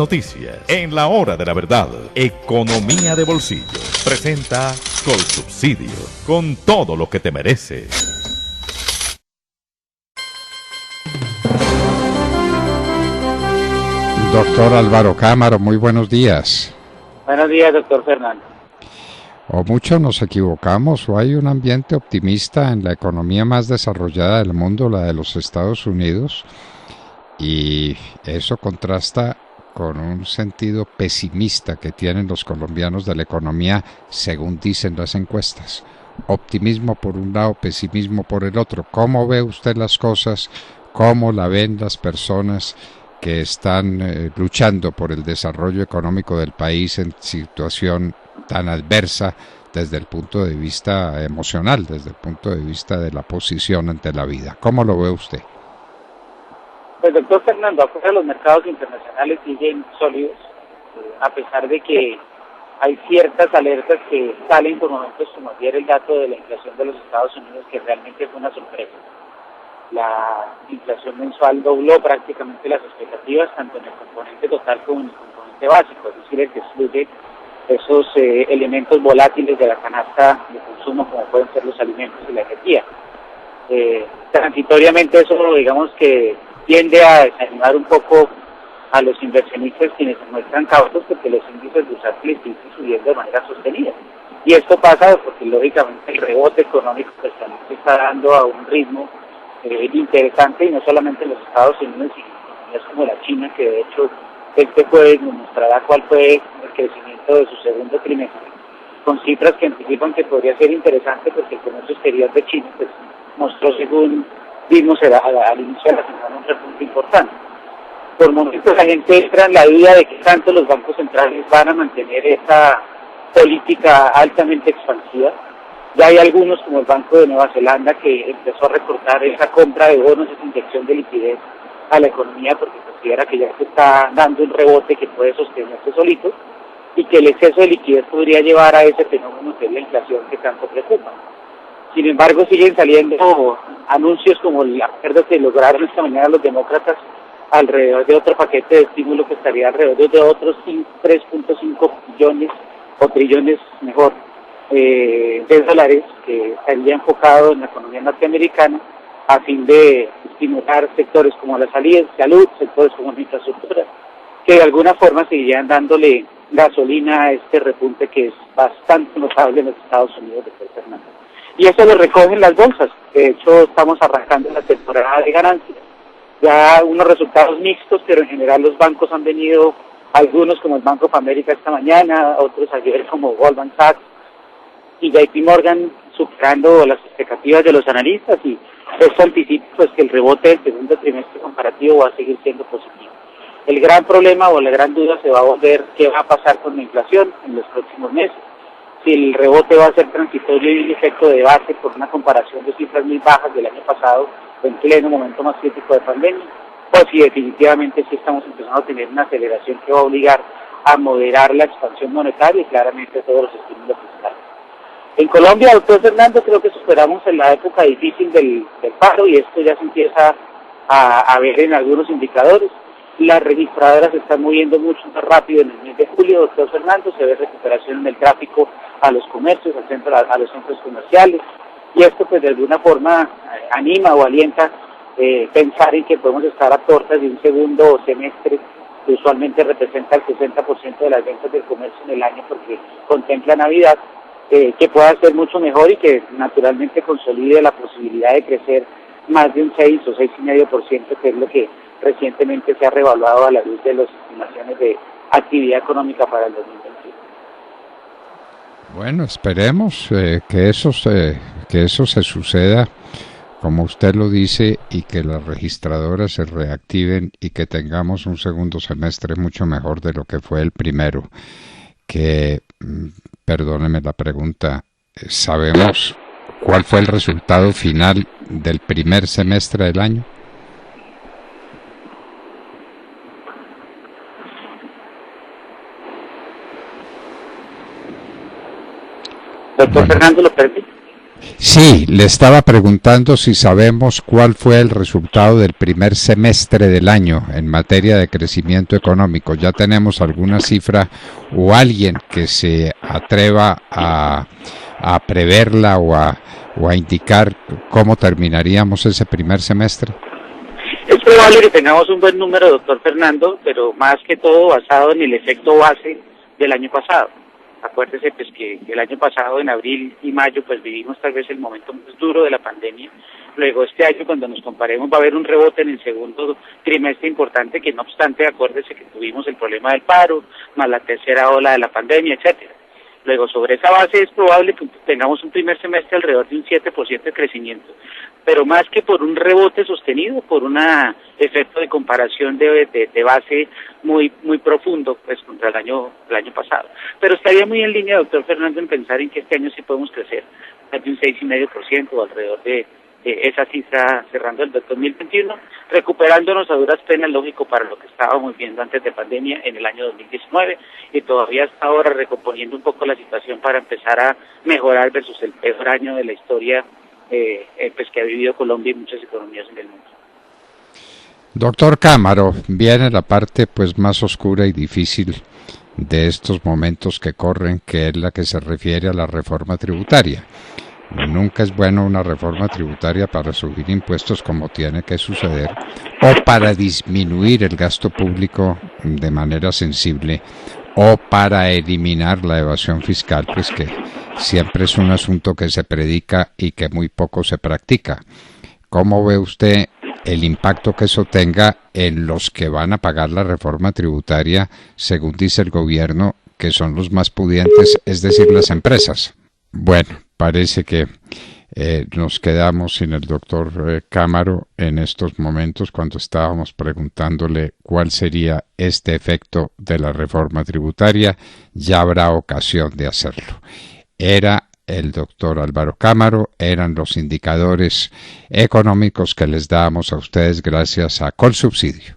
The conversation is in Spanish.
Noticias en la hora de la verdad. Economía de bolsillo. Presenta Colsubsidio, con todo lo que te mereces. Doctor Álvaro Cámara, muy buenos días. Buenos días, doctor Fernando. O mucho nos equivocamos, o hay un ambiente optimista en la economía más desarrollada del mundo, la de los Estados Unidos, y eso contrasta con un sentido pesimista que tienen los colombianos de la economía, según dicen las encuestas. Optimismo por un lado, pesimismo por el otro. ¿Cómo ve usted las cosas? ¿Cómo la ven las personas que están luchando por el desarrollo económico del país en situación tan adversa desde el punto de vista emocional, desde el punto de vista de la posición ante la vida? ¿Cómo lo ve usted? Pues, doctor Fernando, afuera los mercados internacionales siguen sólidos, a pesar de que hay ciertas alertas que salen por momentos, como ayer el dato de la inflación de los Estados Unidos, que realmente fue una sorpresa. La inflación mensual dobló prácticamente las expectativas, tanto en el componente total como en el componente básico, es decir, el que excluye esos elementos volátiles de la canasta de consumo, como pueden ser los alimentos y la energía. Transitoriamente eso, digamos que tiende a desanimar un poco a los inversionistas, quienes se muestran cautos porque los índices bursátiles siguen subiendo de manera sostenida. Y esto pasa porque lógicamente el rebote económico pues también se está dando a un ritmo interesante, y no solamente en los Estados Unidos, sino en economías como la China, que de hecho este jueves nos mostrará cuál fue el crecimiento de su segundo trimestre, con cifras que anticipan que podría ser interesante porque el comercio exterior de China pues mostró, según vimos al inicio de la semana, un repunte importante. Por momentos la gente entra en la duda de que tanto los bancos centrales van a mantener esa política altamente expansiva. Ya hay algunos, como el Banco de Nueva Zelanda, que empezó a recortar esa compra de bonos, esa inyección de liquidez a la economía, porque considera que ya se está dando un rebote que puede sostenerse solito, y que el exceso de liquidez podría llevar a ese fenómeno que es la inflación que tanto preocupa. Sin embargo, siguen saliendo anuncios como el acuerdo que lograron esta mañana los demócratas alrededor de otro paquete de estímulo que estaría alrededor de otros 3.5 billones o trillones mejor de dólares, que estaría enfocado en la economía norteamericana a fin de estimular sectores como la salud, sectores como la infraestructura, que de alguna forma seguirían dándole gasolina a este repunte que es bastante notable en los Estados Unidos, de Fernando. Y eso lo recogen las bolsas. De hecho, estamos arrancando la temporada de ganancias. Ya unos resultados mixtos, pero en general los bancos han venido, algunos como el Bank of America esta mañana, otros ayer como Goldman Sachs y JP Morgan, superando las expectativas de los analistas, y esto anticipa pues que el rebote del segundo trimestre comparativo va a seguir siendo positivo. El gran problema o la gran duda se va a volver qué va a pasar con la inflación en los próximos meses. Si el rebote va a ser transitorio y un efecto de base por una comparación de cifras muy bajas del año pasado, en pleno momento más crítico de pandemia, o si definitivamente sí estamos empezando a tener una aceleración que va a obligar a moderar la expansión monetaria y claramente todos los estímulos fiscales. En Colombia, doctor Fernando, creo que superamos en la época difícil del paro, y esto ya se empieza a ver en algunos indicadores. Las registradoras se están moviendo mucho más rápido en el mes de julio, doctor Fernando, se ve recuperación en el tráfico a los comercios, a los centros comerciales, y esto pues de alguna forma anima o alienta pensar en que podemos estar a puertas de un segundo semestre que usualmente representa el 60% de las ventas del comercio en el año, porque contempla Navidad, que pueda ser mucho mejor y que naturalmente consolide la posibilidad de crecer más de un 6 o 6,5%, que es lo que recientemente se ha revaluado a la luz de las estimaciones de actividad económica para el 2021. Bueno, esperemos que eso se suceda como usted lo dice, y que las registradoras se reactiven y que tengamos un segundo semestre mucho mejor de lo que fue el primero. Que, perdóneme la pregunta, ¿sabemos cuál fue el resultado final del primer semestre del año? Doctor Fernando, ¿lo permite? Sí, le estaba preguntando si sabemos cuál fue el resultado del primer semestre del año en materia de crecimiento económico. ¿Ya tenemos alguna cifra o alguien que se atreva a preverla o a indicar cómo terminaríamos ese primer semestre? Es probable que tengamos un buen número, doctor Fernando, pero más que todo basado en el efecto base del año pasado. Acuérdese pues que el año pasado, en abril y mayo, pues vivimos tal vez el momento más duro de la pandemia. Luego este año, cuando nos comparemos, va a haber un rebote en el segundo trimestre importante, que no obstante, acuérdese que tuvimos el problema del paro, más la tercera ola de la pandemia, etcétera. Luego, sobre esa base es probable que tengamos un primer semestre alrededor de un 7% de crecimiento, pero más que por un rebote sostenido, por un efecto de comparación de base muy profundo pues contra el año pasado. Pero estaría muy en línea, doctor Fernando, en pensar en que este año sí podemos crecer de un 6,5% o alrededor de esa cifra cerrando el 2021, recuperándonos a duras penas, lógico, para lo que estábamos viendo antes de pandemia en el año 2019 y todavía hasta ahora recomponiendo un poco la situación para empezar a mejorar versus el peor año de la historia pues que ha vivido Colombia y muchas economías en el mundo. Doctor Cámaro, viene la parte pues más oscura y difícil de estos momentos que corren, que es la que se refiere a la reforma tributaria. Nunca es bueno una reforma tributaria para subir impuestos como tiene que suceder o para disminuir el gasto público de manera sensible o para eliminar la evasión fiscal, pues que siempre es un asunto que se predica y que muy poco se practica. ¿Cómo ve usted el impacto que eso tenga en los que van a pagar la reforma tributaria, según dice el gobierno, que son los más pudientes, es decir, las empresas? Bueno, parece que nos quedamos sin el doctor Cámaro en estos momentos cuando estábamos preguntándole cuál sería este efecto de la reforma tributaria. Ya habrá ocasión de hacerlo. Era el doctor Álvaro Cámaro, eran los indicadores económicos que les damos a ustedes gracias a Colsubsidio.